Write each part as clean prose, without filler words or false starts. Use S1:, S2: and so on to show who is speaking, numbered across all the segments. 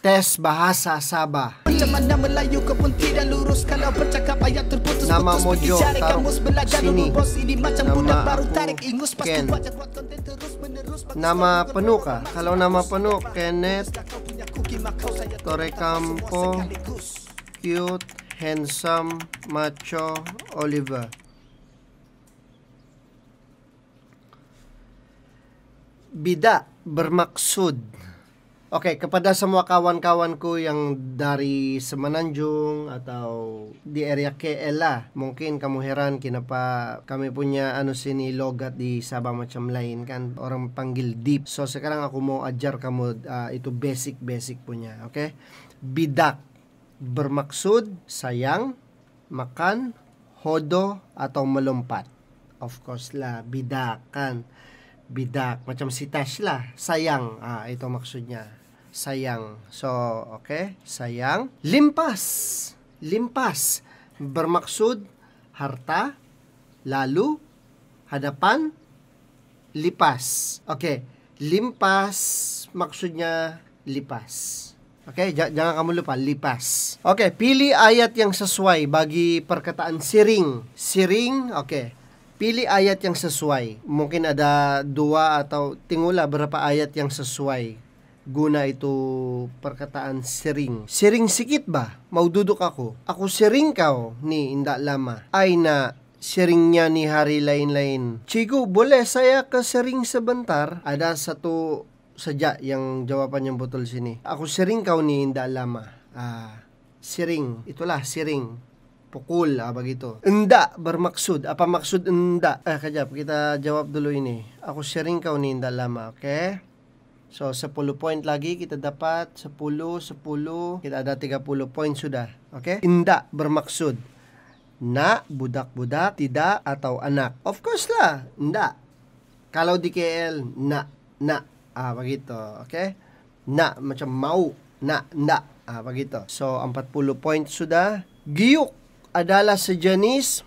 S1: Tes bahasa Sabah.
S2: Macam mana Melayu ke pun tidak lurus kalau bercakap ayat terputus.
S1: Nama Mojo taruh sini. Nama aku Ken. Nama penuh kah? Kalau nama penuh Kenneth Torecampo, cute, handsome, macho, Oliver. Bida bermaksud. Oke, kepada semua kawan-kawanku yang dari Semenanjung atau di area KL lah. Mungkin kamu heran kenapa kami punya sini logat di Sabah macam lain kan. Orang panggil deep. So sekarang aku mau ajar kamu itu basic punya, oke? Bidak bermaksud sayang, makan, hodo atau melompat. Of course lah, bidak kan. Bidak macam si Tash lah, sayang, itu maksudnya, sayang. So okay, sayang. Limpas bermaksud harta, lalu, hadapan, lipas. Okay, limpas maksudnya lipas. Okay, jangan kamu lupa, lipas. Okay, pilih ayat yang sesuai bagi perkataan siring. Siring, okay. Pilih ayat yang sesuai. Mungkin ada 2 atau tingula berapa ayat yang sesuai guna itu perkataan siring. Siring sikit ba? Mau duduk aku. Aku siring kau ni indak lama. Ay na siringnya ni hari lain-lain. Cikgu, boleh saya ke siring sebentar? Ada satu sejak yang jawabannya betul sini. Aku siring kau ni indak lama. Siring. Itulah siring. Pukul, begitu. Endak bermaksud. Apa maksud endak? Kejap, kita jawab dulu ini. Aku sharing kau ni endak lama, okay? So, 10 point lagi kita dapat. 10. Kita ada 30 point sudah, okay? Endak bermaksud nak, budak-budak, tidak, atau anak. Of course lah, endak. Kalau di KL, nak. Begitu, okay? Nak, macam mau. Nak, endak. Begitu. So, 40 point sudah. Giuk adalah sejenis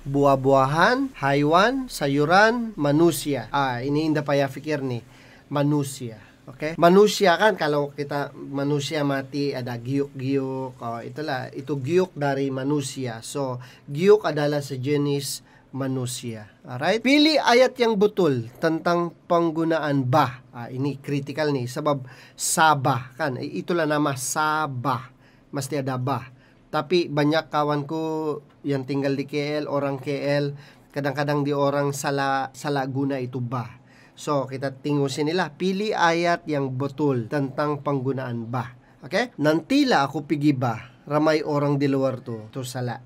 S1: buah-buahan, haiwan, sayuran, manusia. Ini indah payah fikir nih. Manusia, oke? Manusia kan kalau kita manusia mati ada giuk-giuk. Itulah, itu giuk dari manusia. So, giuk adalah sejenis manusia. Alright? Pilih ayat yang betul tentang penggunaan bah. Ini kritikal nih, sebab Sabah kan. Itulah nama Sabah. Mesti ada bah. Tapi banyak kawanku yang tinggal di KL, orang KL, kadang-kadang di orang salah guna itu bah. So, kita tengok sinilah, pilih ayat yang betul tentang penggunaan bah. Okay? Nantilah aku pergi bah, ramai orang di luar tu. Itu salah.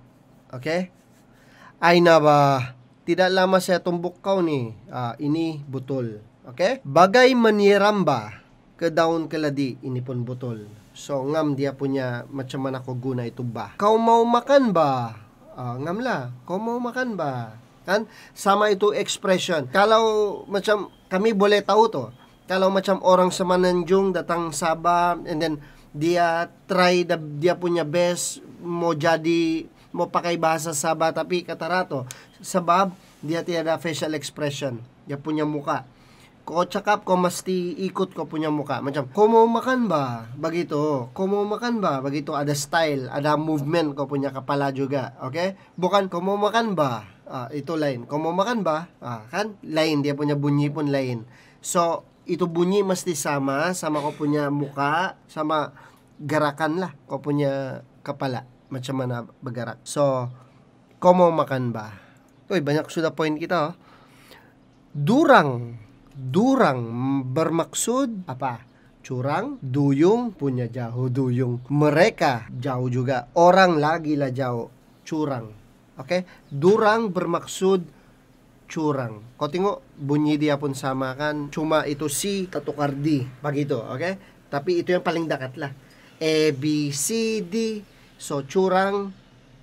S1: Okay? Ay na ba, tidak lama saya tumbuk kau ni. Ini betul. Okay? Bagai menyiram bah ke daun keladi, ini pun betul. So, ngam dia punya macam mana ko guna itu bah. Kau mau makan ba? Ngam lah. Kau mau makan ba? Kan? Sama itu expression. Kalau macam kami boleh tahu to. Kalau macam orang Semenanjung datang Sabah and then dia try dia punya best mau pakai bahasa Sabah tapi kata rato. Sebab dia tiada facial expression. Dia punya muka. Kau cakap, kau mesti ikut kau punya muka. Macam, kau mau makan ba? Begitu. Kau mau makan ba? Begitu. Ada style, ada movement kau punya kepala juga. Okay? Bukan, kau mau makan ba? Itu lain. Kau mau makan ba? Kan? Lain. Dia punya bunyi pun lain. So, itu bunyi mesti sama kau punya muka, sama gerakan lah kau punya kepala. Macam mana bergerak. So, kau mau makan ba? Uy, banyak sudah point kita. Durang bermaksud apa? Curang, duyung, punya jauh duyung. Mereka jauh juga. Orang lagi lah jauh. Curang. Oke? Durang bermaksud curang. Kau tengok bunyi dia pun sama kan? Cuma itu si ketukar D. Begitu, oke? Tapi itu yang paling dekat lah. A, B, C, D. So, curang,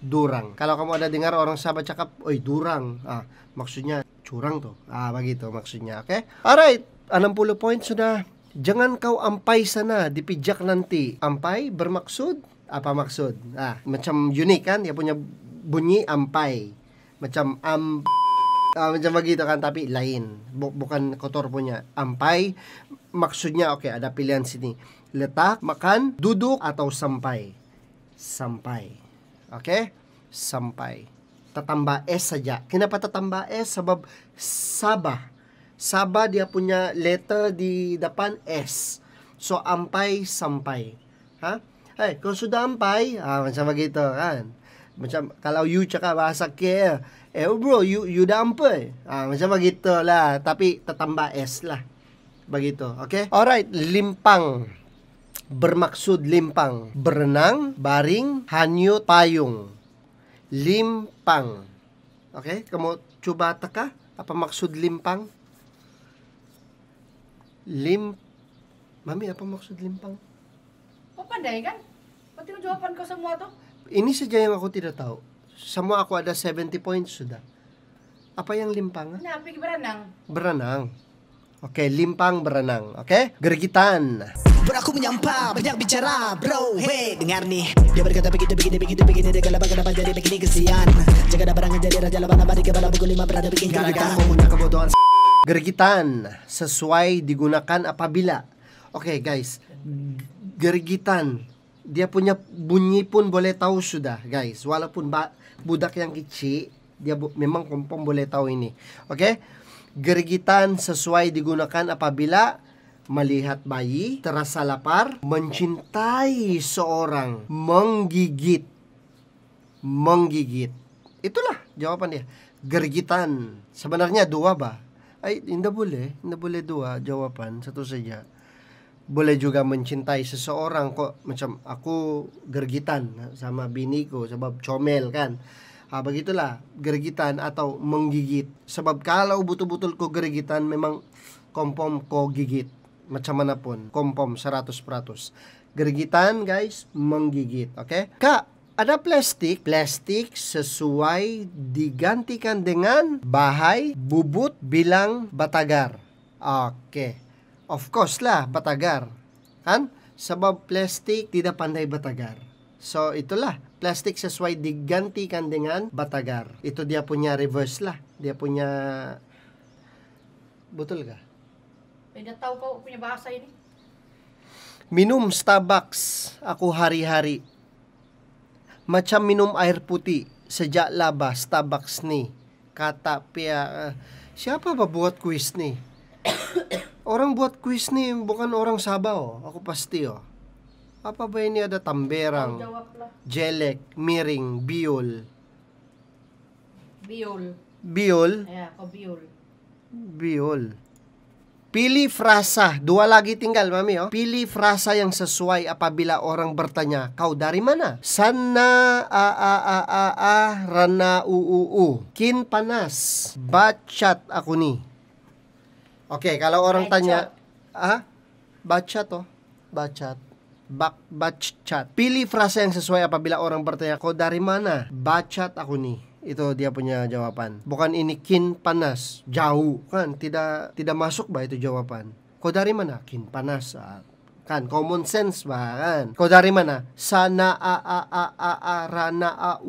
S1: durang. Kalau kamu ada dengar orang Sabah cakap, oi durang. Maksudnya curang tuh. Begitu maksudnya, oke? Alright, 60 point sudah. Jangan kau ampai sana, dipijak nanti. Ampai bermaksud, apa maksud? Macam unik kan, dia punya bunyi ampai. Macam macam begitu kan, tapi lain. Bukan kotor punya. Ampai maksudnya, okay, ada pilihan sini. Letak, makan, duduk, atau sampai. Sampai. Okay? Sampai. Tatambah S saja. Kenapa tatambah S? Sebab Sabah. Sabah dia punya letter di depan S. So, ampai, sampai. Ha? Hey, kalau sudah ampai, macam begitu kan. Macam kalau you cakap bahasa K, bro, you dah ampai. Macam begitu lah. Tapi tatambah S lah. Begitu, okay? Alright, limpang. Bermaksud limpang. Berenang, baring, hanyut, payung. Limpang. Okay, kamu coba teka apa maksud limpang? Mami, apa maksud limpang?
S3: Oh, pandai kan? Pati jawaban kau semua tuh.
S1: Ini saja yang aku tidak tahu. Semua aku ada 70 points sudah. Apa yang limpang?
S3: Nah, pergi berenang.
S1: Berenang. Oke, limpang berenang. Oke, gergitan.
S2: Bro, aku menyampah, banyak bicara, bro. Hey, dengar nih. Dia berkata begitu, begini. Dia kenapa jadi begini kesian. Jaga ada barang jadi raja laban abadi kepala buku 5 berada bikin gara-gara punya kebodohan.
S1: Gergitan sesuai digunakan apabila. Oke, guys. Gergitan. Dia punya bunyi pun boleh tahu sudah, guys. Walaupun budak yang kecil, dia memang kompom boleh tahu ini. Oke? Gergitan sesuai digunakan apabila melihat bayi, terasa lapar, mencintai seorang, menggigit. Menggigit. Itulah jawaban dia. Gergitan. Sebenarnya dua bah. Tidak boleh dua jawaban, satu saja. Boleh juga mencintai seseorang kok. Macam aku gergitan sama biniku sebab comel kan. Begitulah gergitan atau menggigit. Sebab kalau betul-betul kau gergitan, memang kompom kau gigit. Macam mana pun, kompom 100%. Gergitan guys, menggigit. Oke? Kak, ada plastik. Plastik sesuai digantikan dengan bahai, bubut, bilang, batagar. Oke. Of course lah, batagar. Kan? Sebab plastik tidak pandai batagar. So, itulah. Plastik sesuai digantikan dengan batagar. Itu dia punya reverse lah. Dia punya... Betul kah?
S3: Tidak tahu kau punya bahasa ini.
S1: Minum Starbucks aku hari-hari. Macam minum air putih. Sejak laba Starbucks ni. Kata pia... siapa ba buat kuis ni? Orang buat kuis ni bukan orang Sabah oh. Aku pasti oh. Apa ba ini ada tamberang, jelek, miring, biol. Biol?
S3: Ya, kau biol.
S1: Biol. Pilih frasa. Dua lagi tinggal, Mami. Oh. Pilih frasa yang sesuai apabila orang bertanya, kau dari mana? Sana rana kin panas. Bacat aku ni. Oke, kalau orang tanya, bacat oh. Bacat. Bacat. Pilih frasa yang sesuai apabila orang bertanya, kau dari mana? Bacat aku nih. Itu dia punya jawaban. Bukan ini kin panas. Jauh kan. Tidak masuk ba itu jawaban. Kau dari mana? Kin panas. Kan common sense ba kan. Kau dari mana? Sana rana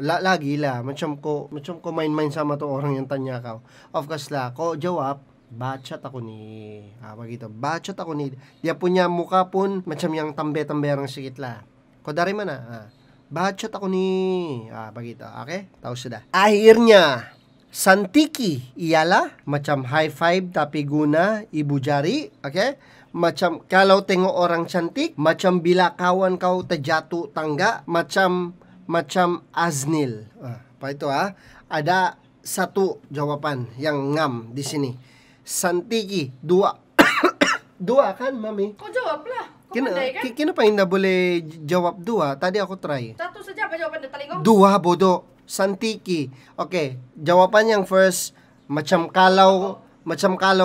S1: lagi lah. Macam ko main-main sama tuh orang yang tanya kau. Of course lah. Kau jawab, bacat aku nih. Begitu. Bacat aku nih. Dia punya muka pun macam yang tambe-tamberang sedikit lah. Kau dari mana? Bacat aku nih. Begitu. Oke? Tahu sudah. Akhirnya, santiki ialah macam high five tapi guna ibu jari. Oke? Macam kalau tengok orang cantik, macam bila kawan kau terjatuh tangga, macam aznil. Apa itu Ada satu jawaban yang ngam di sini. Santiki, dua. Dua kan, Mami?
S3: Kau jawab lah. Kau pandai kan?
S1: Kenapa tidak boleh jawab dua? Tadi aku try.
S3: Satu saja apa jawaban dari telinga?
S1: Dua, bodoh. Santiki. Oke, jawaban yang first, macam kalau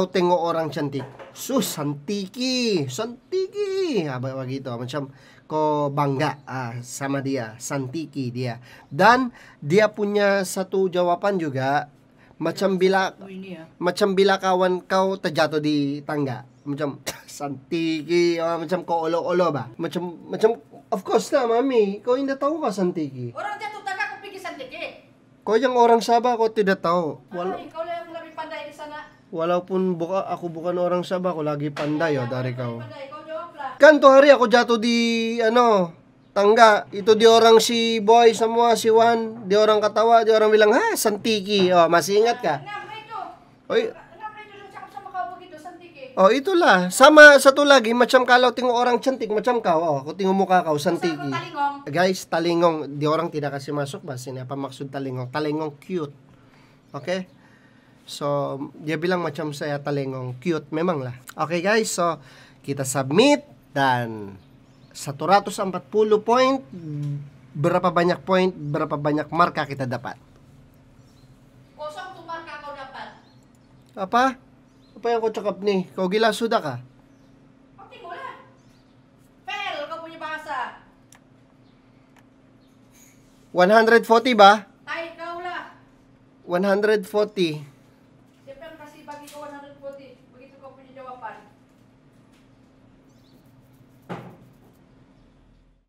S1: tengok orang cantik. Santiki. Begitu. Macam kau bangga sama dia. Santiki dia. Dan dia punya satu jawaban juga, macam bila kawan kau terjatuh di tangga, macam santiki, macam kau olo-olo ba, macam of course lah, Mami, kau tidak tahu ka santiki?
S3: Orang jatuh tangga kau pergi santiki.
S1: Kau yang orang Sabah kau tidak tahu.
S3: Kau lah yang lebih pandai di sana.
S1: Walaupun ako bukan orang Sabah, ako lagi panday, dari kau.
S3: Panday, ikaw jawab lah.
S1: Kanto hari ako jato di, tangga. Itu di orang si Boy semua, si Juan. Di orang katawa, di orang bilang, Santiki. Masih ingat ka?
S3: Ngapa itu?
S1: Oy,
S3: Ngapa itu cakap sama kau begitu, Santiki?
S1: itulah. Sama satu lagi, macam kalau tengok orang cantik, macam kau. Kau tengok muka kau, Santiki.
S3: Talingong.
S1: Guys, talingong. Di orang tidak kasih masuk bahasa ini. Apa maksud talingong? Talingong cute. Okay? So, dia bilang macam saya talingong cute. Memang lah. Okay guys, so kita submit dan 140 point. Berapa banyak point, berapa banyak marka kita dapat?
S3: Kosong tuh marka kau dapat.
S1: Apa? Apa yang kau cakap nih? Kau gila sudah kah?
S3: Kau tengok lah. Fail kau punya bahasa.
S1: 140 ba?
S3: Tai kau lah.
S1: 140.